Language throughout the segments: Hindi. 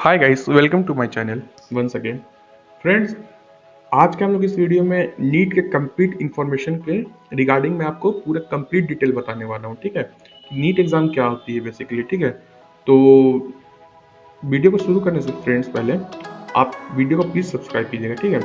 Hi guys, welcome to my channel once again. Friends, आज के हम लोग इस वीडियो में नीट के कंप्लीट इंफॉर्मेशन के रिगार्डिंग मैं आपको पूरा कंप्लीट डिटेल बताने वाला हूँ। ठीक है, नीट एग्जाम क्या होती है बेसिकली। ठीक है, तो वीडियो को शुरू करने से फ्रेंड्स पहले आप वीडियो को प्लीज़ सब्सक्राइब कीजिएगा। ठीक है,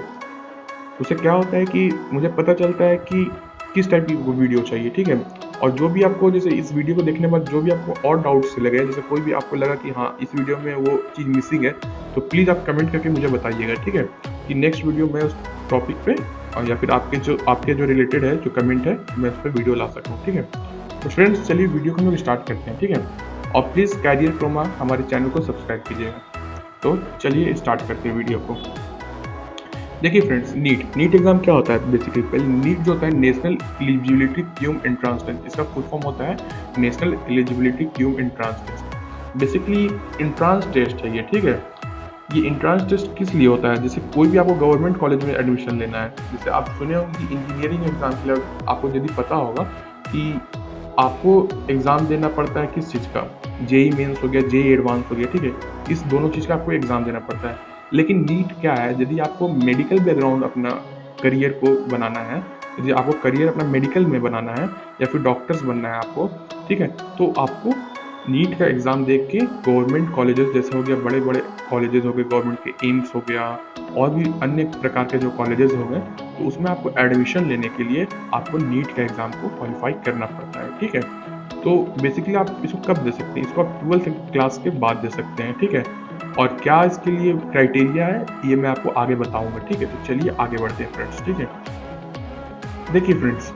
उससे क्या होता है कि मुझे पता चलता है कि किस टाइप की वीडियो चाहिए। ठीक है, और जो भी आपको जैसे इस वीडियो को देखने के बाद जो भी आपको और डाउट्स लगे, जैसे कोई भी आपको लगा कि हाँ इस वीडियो में वो चीज़ मिसिंग है, तो प्लीज़ आप कमेंट करके मुझे बताइएगा। ठीक है, कि नेक्स्ट वीडियो में उस टॉपिक पे और या फिर आपके जो रिलेटेड है जो कमेंट है मैं उस पर वीडियो ला सकूँ। ठीक है, तो फ्रेंड्स चलिए वीडियो को हम लोग स्टार्ट करते हैं। ठीक है, और प्लीज़ कैरियर क्रोमा हमारे चैनल को सब्सक्राइब कीजिएगा। तो चलिए स्टार्ट करते हैं वीडियो को। देखिए फ्रेंड्स, नीट एग्जाम क्या होता है बेसिकली। पहले नीट जो होता है national eligibility cum entrance test, इसका फुल फॉर्म होता है national eligibility cum entrance test. Basically entrance test है ये। ठीक है, ये एंट्रांस टेस्ट किस लिए होता है, जैसे कोई भी आपको गवर्नमेंट कॉलेज में एडमिशन लेना है, जैसे आप सुने होंगे कि इंजीनियरिंग एग्जाम के लिए आपको यदि पता होगा कि आपको एग्ज़ाम देना पड़ता है किस चीज़ का, जेई मेंस हो गया, जेई एडवांस हो गया। ठीक है, इस दोनों चीज़ का आपको एग्ज़ाम देना पड़ता है। लेकिन नीट क्या है, यदि आपको मेडिकल बैकग्राउंड अपना करियर को बनाना है, यदि आपको करियर अपना मेडिकल में बनाना है या फिर डॉक्टर्स बनना है आपको, ठीक है, तो आपको नीट का एग्ज़ाम दे के गवर्नमेंट कॉलेजेस जैसे हो गया, बड़े बड़े कॉलेजेस हो गए, गवर्नमेंट के एम्स हो गया और भी अन्य प्रकार के जो कॉलेजेस हो गए, तो उसमें आपको एडमिशन लेने के लिए आपको नीट का एग्ज़ाम को क्वालिफाई करना पड़ता है। ठीक है, तो बेसिकली आप इसको कब दे सकते हैं, इसको आप 12th क्लास के बाद दे सकते हैं। ठीक है, और क्या इसके लिए क्राइटेरिया है ये मैं आपको आगे बताऊंगा। ठीक है, तो चलिए आगे बढ़ते हैं फ्रेंड्स। ठीक है, देखिए फ्रेंड्स,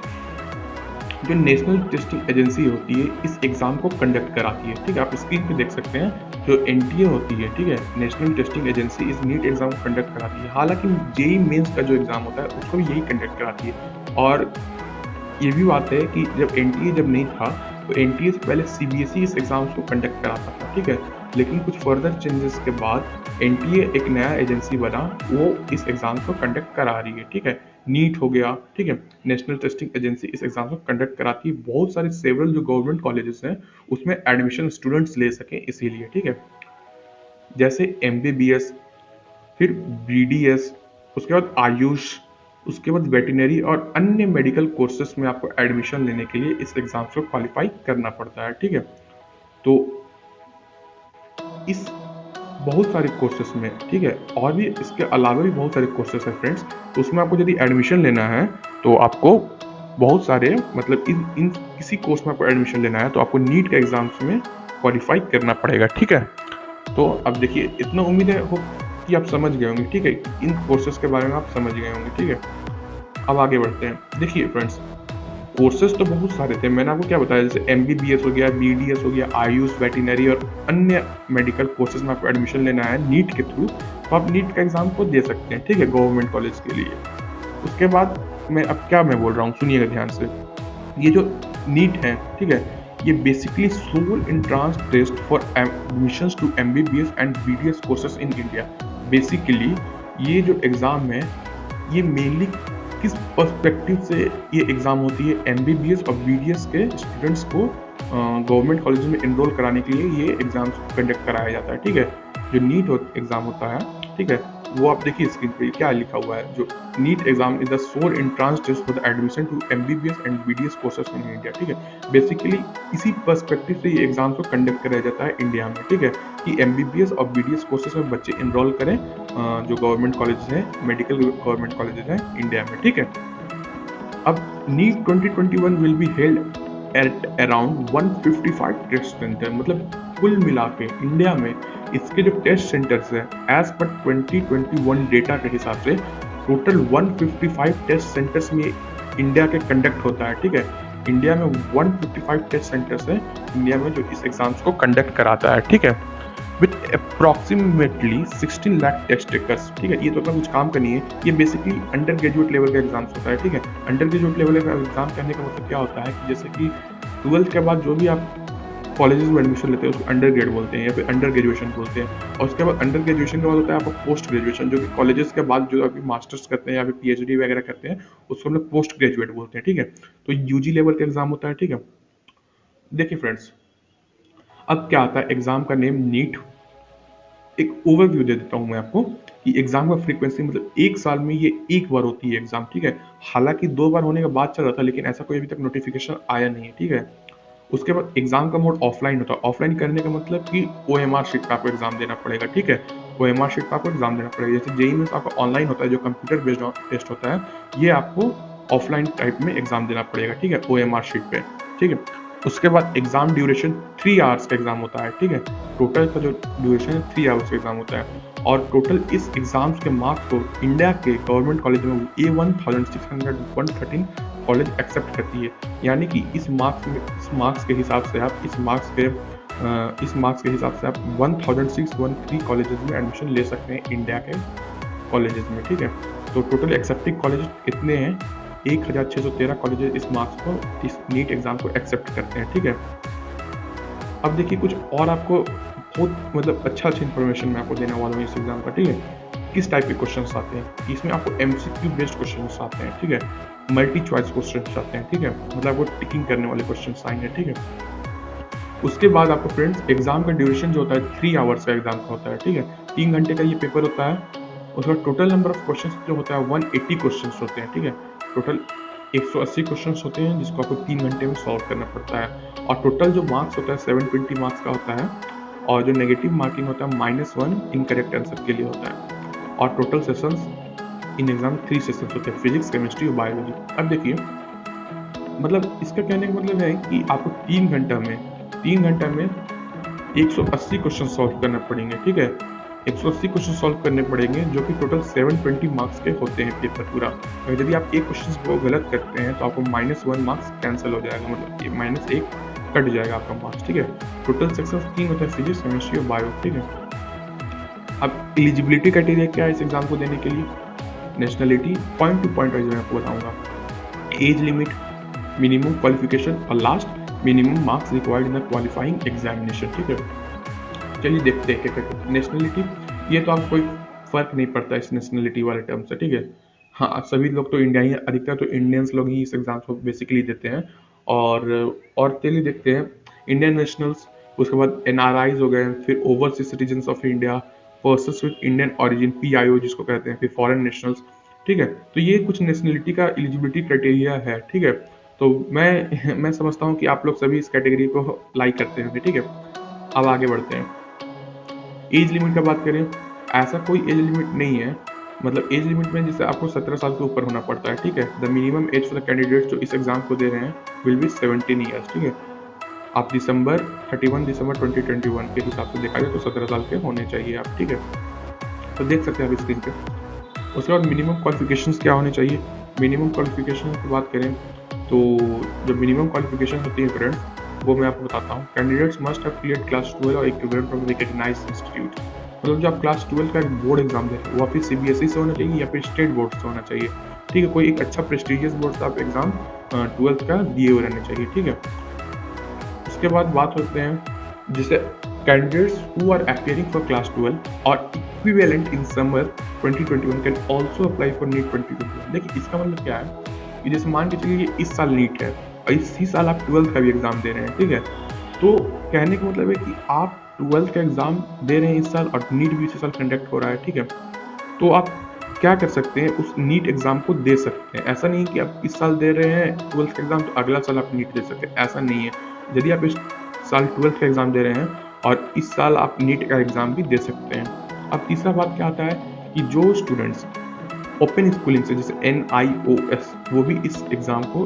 जो नेशनल टेस्टिंग एजेंसी होती है इस एग्ज़ाम को कंडक्ट कराती है। ठीक है, आप स्क्रीन पे देख सकते हैं जो एनटीए होती है। ठीक है, नेशनल टेस्टिंग एजेंसी इस नीट एग्ज़ाम को कंडक्ट कराती है। हालांकि जेई मेंस का जो एग्ज़ाम होता है उसको भी यही कंडक्ट कराती है। और ये भी बात है कि जब एनटीए जब नहीं था तो एनटीए से पहले सीबीएसई इस एग्ज़ाम्स को कंडक्ट कराता था। ठीक है, लेकिन कुछ फर्दर चेंजेस के बाद एनटीए एक नया एजेंसी बना, वो इस एग्ज़ाम को कंडक्ट करा रही है। ठीक है, नीट हो गया। ठीक है, नेशनल टेस्टिंग एजेंसी इस एग्ज़ाम को कंडक्ट कराती है, बहुत सारे सेवरल जो गवर्नमेंट कॉलेजेस हैं उसमें एडमिशन स्टूडेंट्स ले सकें इसीलिए। ठीक है, जैसे एमबीबीएस, फिर बीडीएस, उसके बाद आयुष, उसके बाद वेटरनरी और अन्य मेडिकल कोर्सेज में आपको एडमिशन लेने के लिए इस एग्जाम को क्वालिफाई करना पड़ता है। ठीक है, तो इस बहुत सारे कोर्सेज में, ठीक है, और भी इसके अलावा भी बहुत सारे कोर्सेज हैं फ्रेंड्स, तो उसमें आपको यदि एडमिशन लेना है तो आपको बहुत सारे मतलब इन इन किसी कोर्स में आपको एडमिशन लेना है तो आपको नीट के एग्जाम्स में क्वालिफाई करना पड़ेगा। ठीक है, तो अब देखिए, इतना उम्मीद है हो कि आप समझ गए होंगे। ठीक है, इन कोर्सेज के बारे में आप समझ गए होंगे। ठीक है, अब आगे बढ़ते हैं। देखिए फ्रेंड्स, कोर्सेज तो बहुत सारे थे, मैंने आपको क्या बताया, जैसे एमबीबीएस हो गया, बीडीएस हो गया, आयुष, वेटरनरी और अन्य मेडिकल कोर्सेज में आपको एडमिशन लेना है नीट के थ्रू, तो आप नीट का एग्जाम को दे सकते हैं। ठीक है, गवर्नमेंट कॉलेज के लिए। उसके बाद मैं अब क्या मैं बोल रहा हूँ सुनिएगा ध्यान से। ये जो नीट है, ठीक है, ये basically sole entrance test for admissions to MBBS and BDS courses in India. Basically ये जो एग्ज़ाम है ये मेनली किस पर्सपेक्टिव से ये एग्ज़ाम होती है, एमबीबीएस और बीडीएस के स्टूडेंट्स को गवर्नमेंट कॉलेज में एनरोल कराने के लिए ये एग्ज़ाम्स कंडक्ट कराया जाता है। ठीक है, जो नीट एग्ज़ाम होता है, ठीक है, वो आप देखिए स्क्रीन पे क्या लिखा हुआ है, जो NEET exam is the sole entrance test for the admission to MBBS and BDS courses in India. ठीक है, बेसिकली इसी पर्सपेक्टिव से ये एग्जाम को कंडक्ट कराया जाता है इंडिया में। ठीक है, कि एमबीबीएस और बीडीएस कोर्सेज में बच्चे इनरोल करें जो गवर्नमेंट कॉलेजेस हैं, मेडिकल गवर्नमेंट कॉलेजेस हैं इंडिया में। ठीक है, अब NEET 2021 will be held at around 155 test centre, मतलब कुल मिला के इंडिया में इसके जो टेस्ट सेंटर्स हैं एज पर 2021 डेटा के हिसाब से टोटल 155 टेस्ट सेंटर्स में इंडिया के कंडक्ट होता है। ठीक है, इंडिया में 155 टेस्ट सेंटर्स हैं इंडिया में जो इस एग्जाम्स को कंडक्ट कराता है। ठीक है, with approximately 16 lakh test takers. ठीक है, ये तो अपना कुछ काम का नहीं है, ये बेसिकली अंडर ग्रेजुएट लेवल का एग्जाम्स होता है। ठीक है, अंडर ग्रेजुएट लेवल का एग्जाम कहने का मतलब क्या होता है कि जैसे कि 12th के बाद जो भी आप कॉलेजेस में एडमिशन लेते हैं उसको अंडर ग्रेड बोलते हैं या फिर अंडर ग्रेजुएशन बोलते हैं, और उसके बाद अंडर ग्रेजुएशन के बाद होता है आपका पोस्ट ग्रेजुएशन, जो कि कॉलेजेस के बाद जो अभी मास्टर्स करते हैं या फिर पीएचडी वगैरह करते हैं उसको हम लोग पोस्ट ग्रेजुएट बोलते हैं। ठीक है, तो यूजी लेवल का एग्जाम होता है। ठीक है, देखिए फ्रेंड्स, अब क्या आता है, एग्जाम का नेम नीट एक ओवरव्यू दे देता हूँ मैं आपको कि एग्जाम का फ्रीक्वेंसी मतलब एक साल में ये एक बार होती है एग्जाम, ठीक है। हालांकि 2 बार होने का बात चल रहा था, लेकिन ऐसा कोई अभी तक नोटिफिकेशन आया नहीं है, ठीक है। उसके बाद एग्जाम का मोड ऑफलाइन होता है। ऑफलाइन करने का मतलब कि OMR शीट पे आपको एग्जाम देना पड़ेगा, ठीक है। OMR शीट पे आपको एग्जाम देना पड़ेगा। जैसे जेईई में आपका ऑनलाइन होता है जो कंप्यूटर बेस्ड टेस्ट होता है, ये आपको ऑफलाइन टाइप में एग्जाम देना पड़ेगा, ठीक है, OMR शीट पे, ठीक है। उसके बाद एग्जाम ड्यूरेशन 3 आवर्स का एग्जाम होता है, ठीक है। टोटल का जो ड्यूरेशन है 3 आवर्स का एग्जाम होता है। और टोटल इस एग्जाम्स के मार्क्स को इंडिया के गवर्नमेंट कॉलेज में A1613 कॉलेज एक्सेप्ट करती है। यानी कि इस मार्क्स के हिसाब से आप 1613 कॉलेजेस में एडमिशन ले सकते हैं इंडिया के कॉलेजेस में, ठीक है। तो टोटल एक्सेप्टिंग कॉलेज कितने हैं? 1613 कॉलेजेस इस मार्क्स को, इस नीट एग्जाम को एक्सेप्ट करते हैं, ठीक है। अब देखिए कुछ और आपको बहुत मतलब अच्छा इन्फॉर्मेशन मैं आपको देने वाला हूँ इस एग्जाम का, ठीक है। किस टाइप के क्वेश्चंस आते हैं इसमें? आपको MCQ बेस्ड क्वेश्चंस आते हैं, ठीक है। मल्टी चॉइस क्वेश्चंस आते हैं, ठीक है, मतलब आपको टिकिंग करने वाले क्वेश्चंस आएंगे, ठीक है। उसके बाद आपको फ्रेंड्स एग्जाम का ड्यूरेशन जो होता है 3 आवर्स का एग्जाम का होता है, ठीक है। 3 घंटे का ये पेपर होता है। उसका टोटल नंबर ऑफ क्वेश्चंस जो होता है 180 क्वेश्चंस होते हैं, ठीक है। टोटल 180 क्वेश्चंस होते हैं जिसको आपको 3 घंटे में सॉल्व करना पड़ता है। और टोटल जो मार्क्स होता है 720 मार्क्स का होता है। और जो नेगेटिव मार्किंग होता है -1 इनकरेक्ट आंसर के लिए होता है। और total sessions in exam 3 sessions होते हैं, फिजिक्स, केमिस्ट्री और बायोलॉजी। अब देखिए मतलब इसका कहने का मतलब है कि आपको 3 घंटा में 180 क्वेश्चन सॉल्व करना पड़ेंगे, ठीक है। 180 क्वेश्चन सॉल्व करने पड़ेंगे जो कि टोटल 720 मार्क्स के होते हैं पेपर पूरा। और यदि आप एक क्वेश्चन को गलत करते हैं तो आपको -1 मार्क्स कैंसिल हो जाएगा, मतलब -1 कट जाएगा आपका मार्क्स, ठीक है। टोटल सेक्शन 3 होता है, फिजिक्स, केमिस्ट्री और बायो, ठीक है। अब एलिजिबिलिटी क्राइटेरिया क्या है इस एग्जाम को देने के लिए? Nationality point two point wise मैं आपको बताऊंगा। एज लिमिट, मिनिमम क्वालिफिकेशन और last minimum marks required in the qualifying examination, ठीक है। चलिए देखते हैं क्या कहते। नेशनलिटी, ये तो आपको कोई फर्क नहीं पड़ता इस नेशनलिटी वाले टर्म से, ठीक है। हाँ, सभी लोग तो इंडिया ही, अधिकतर तो इंडियंस लोग ही इस एग्जाम को बेसिकली देते हैं। और चलिए देखते हैं इंडियन नेशनल्स, उसके बाद NRIs हो गए, फिर overseas citizen of India, persons with Indian origin PIO जिसको कहते हैं, फिर फॉरेन नेशनल्स, ठीक है। तो ये कुछ नेशनलिटी का एलिजिबिलिटी क्राइटेरिया है, ठीक है। तो मैं समझता हूँ कि आप लोग सभी इस कैटेगरी को लाइक करते हैं, ठीक है। अब आगे बढ़ते हैं। एज लिमिट का बात करें, ऐसा कोई एज लिमिट नहीं है। मतलब एज लिमिट में जैसे आपको 17 साल के ऊपर होना पड़ता है, ठीक है। The minimum age for the candidates जो इस एग्जाम को दे रहे हैं विल बी 17 ईयर्स, ठीक है। आप 31 दिसंबर 2021 के हिसाब से देखा जाए तो 17 साल के होने चाहिए आप, ठीक है। तो देख सकते हैं आप स्क्रीन पे। उसके बाद मिनिमम क्वालिफिकेशंस क्या होने चाहिए? मिनिमम क्वालिफिकेशन की बात करें तो जो मिनिमम क्वालिफिकेशन होती है फ्रेंड्स, वो मैं आपको बताता हूँ। Candidates must have cleared class 12 और इक्विवेलेंट फ्रॉम रिकॉग्नाइज्ड इंस्टीट्यूट। मतलब जो आप क्लास 12 का एक बोर्ड एग्जाम दे रहे हैं वो फिर CBSE से होना चाहिए या फिर स्टेट बोर्ड से होना चाहिए, ठीक है। कोई एक अच्छा प्रेस्टिजियस बोर्ड से आप एग्जाम 12th का दिए हुए रहने चाहिए, ठीक है। उसके बाद बात होते हैं जैसे candidates who are appearing for class 12 और equivalent in summer 2021 can also apply for NEET 2021। देखिए इसका मतलब क्या है कि जैसे मान के चलिए कि इस साल नीट है और इसी साल आप 12th का भी एग्जाम दे रहे हैं, ठीक है। तो कहने का मतलब है कि आप 12th का एग्जाम दे रहे हैं इस साल और नीट भी इसी साल कंडक्ट हो रहा है, ठीक है। तो आप क्या कर सकते हैं, उस नीट एग्जाम को दे सकते हैं। ऐसा नहीं कि आप इस साल दे रहे हैं 12th का एग्जाम तो अगला साल आप नीट दे सकते हैं, ऐसा नहीं है। यदि आप इस साल 12th का एग्जाम दे रहे हैं और इस साल आप नीट का एग्जाम भी दे सकते हैं। अब तीसरा बात क्या आता है कि जो स्टूडेंट्स ओपन स्कूलिंग से जैसे NIOS वो भी इस एग्जाम को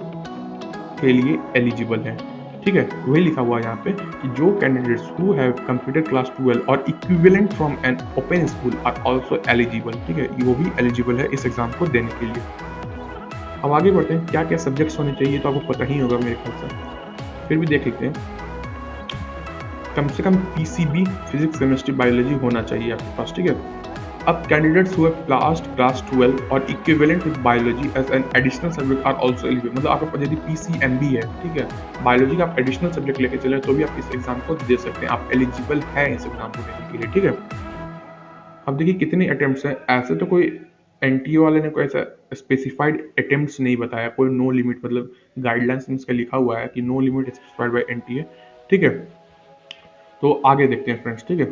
के लिए एलिजिबल है, ठीक है। वही लिखा हुआ है यहाँ पे कि जो candidates who have completed class 12 और equivalent from an open school are also eligible, ठीक है। वो भी एलिजिबल है इस एग्जाम को देने के लिए। अब आगे बढ़ते हैं, क्या क्या सब्जेक्ट्स होने चाहिए तो आपको पता ही होगा मेरे ख्याल से, फिर भी देख लेते हैं। कम से कम PCB फिजिक्स, केमिस्ट्री, बायोलॉजी होना चाहिए आपके पास, ठीक है। अब candidates who have passed class 12 और equivalent with biology as an additional subject are also eligible. मतलब आपके पास यदि PCMB है, ठीक है, बायोलॉजी का आप एडिशनल सब्जेक्ट लेके चले तो भी आप इस एग्जाम को दे सकते हैं, आप एलिजिबल हैं इस एग्जाम को देने के लिए, ठीक है। अब देखिए कितने अटेम्प्ट्स हैं। ऐसे तो कोई NTA वाले ने कोई ऐसा स्पेसिफाइड अटेम्प्ट्स नहीं बताया, कोई नो लिमिट, मतलब गाइडलाइंस में इसका लिखा हुआ है कि no limit specified by NTA, ठीक है। तो आगे देखते हैं फ्रेंड्स, ठीक है।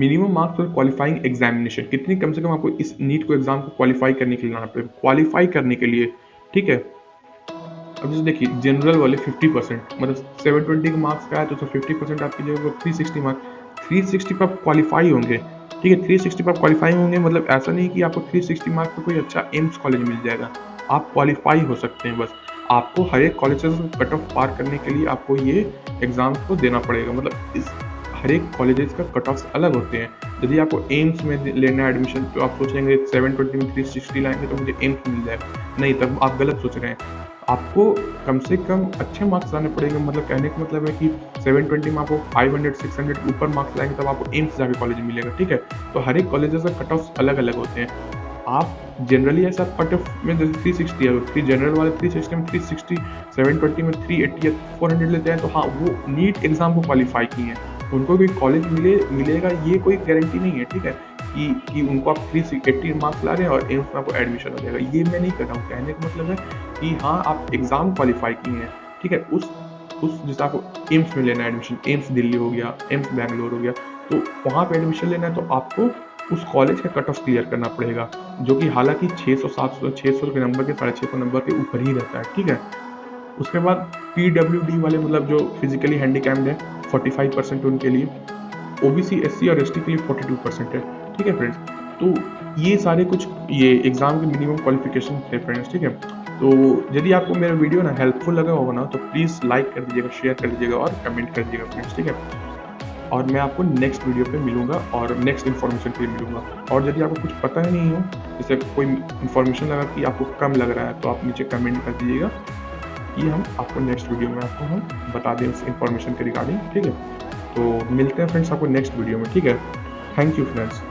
Minimum marks for qualifying examination, कितनी कम से कम आपको इस नीट को एग्जाम को क्वालिफाई करने के लिए लाना पड़ेगा, क्वालिफाई करने के लिए, ठीक है। अब जैसे देखिए जनरल वाले 50%, मतलब 720 के मार्क्स का है तो 50% आपकी जो 360 मार्क्स, 360 पर आप क्वालिफाई होंगे, ठीक है। 360 पर आप क्वालिफाई होंगे, मतलब ऐसा नहीं कि आपको 360 मार्क्स पर कोई अच्छा एम्स कॉलेज मिल जाएगा, आप क्वालिफाई हो सकते हैं बस। आपको हर एक कॉलेज से कट ऑफ पार करने के लिए आपको ये एग्जाम को देना पड़ेगा, मतलब इस हर एक कॉलेजेस का कट ऑफ अलग होते हैं। यदि आपको एम्स में लेना है एडमिशन तो आप सोचेंगे 720 में 360 लाएंगे तो मुझे एम्स मिल जाएगा, नहीं, तब आप गलत सोच रहे हैं। आपको कम से कम अच्छे मार्क्स लाने पड़ेंगे, मतलब कहने का मतलब है कि 720 में आपको 500 600 ऊपर मार्क्स लाएंगे तब आपको एम्स जाके कॉलेज मिलेगा, ठीक है। तो हर एक कॉलेजेस का कट ऑफ अलग अलग होते हैं। आप जनरली ऐसा कट ऑफ में जैसे 360 है, थ्री जनरल वाले 360 में 360, 720 में 380 या 400 लेते हैं तो हाँ वो नीट एग्जाम को क्वालिफाई किए हैं, उनको कोई कॉलेज मिलेगा ये कोई गारंटी नहीं है, ठीक है, कि उनको आप 380 मार्क्स ला रहे हैं और एम्स में आपको एडमिशन हो जाएगा, ये मैं नहीं कर रहा हूँ। कहने का मतलब है कि हाँ आप एग्जाम क्वालिफाई किए हैं, ठीक है। उस जैसे आपको एम्स में लेना है एडमिशन, एम्स दिल्ली हो गया, एम्स बैंगलोर हो गया, तो वहाँ पे एडमिशन लेना है तो आपको उस कॉलेज का कट ऑफ क्लियर करना पड़ेगा, जो कि हालांकि 600 के नंबर के 650 नंबर के ऊपर ही रहता है, ठीक है। उसके बाद PWD वाले, मतलब जो फिजिकली हैंडीकैप्ड है, 45% उनके लिए, OBC SC और ST के लिए 42% है, ठीक है फ्रेंड्स। तो ये सारे कुछ ये एग्जाम के मिनिमम क्वालिफिकेशन थे फ्रेंड्स, ठीक है। तो यदि आपको मेरा वीडियो ना हेल्पफुल लगा होगा ना तो प्लीज़ लाइक कर दीजिएगा, शेयर कर दीजिएगा और कमेंट कर दीजिएगा फ्रेंड्स, ठीक है। और मैं आपको नेक्स्ट वीडियो पे मिलूंगा और नेक्स्ट इन्फॉर्मेशन के लिए मिलूंगा। और यदि आपको कुछ पता ही नहीं हो, जैसे कोई इन्फॉर्मेशन लगा कि आपको कम लग रहा है तो आप नीचे कमेंट कर दीजिएगा कि हम आपको नेक्स्ट वीडियो में आपको हम बता दें उस इन्फॉर्मेशन के रिगार्डिंग, ठीक है। तो मिलते हैं फ्रेंड्स आपको नेक्स्ट वीडियो में, ठीक है। Thank you friends.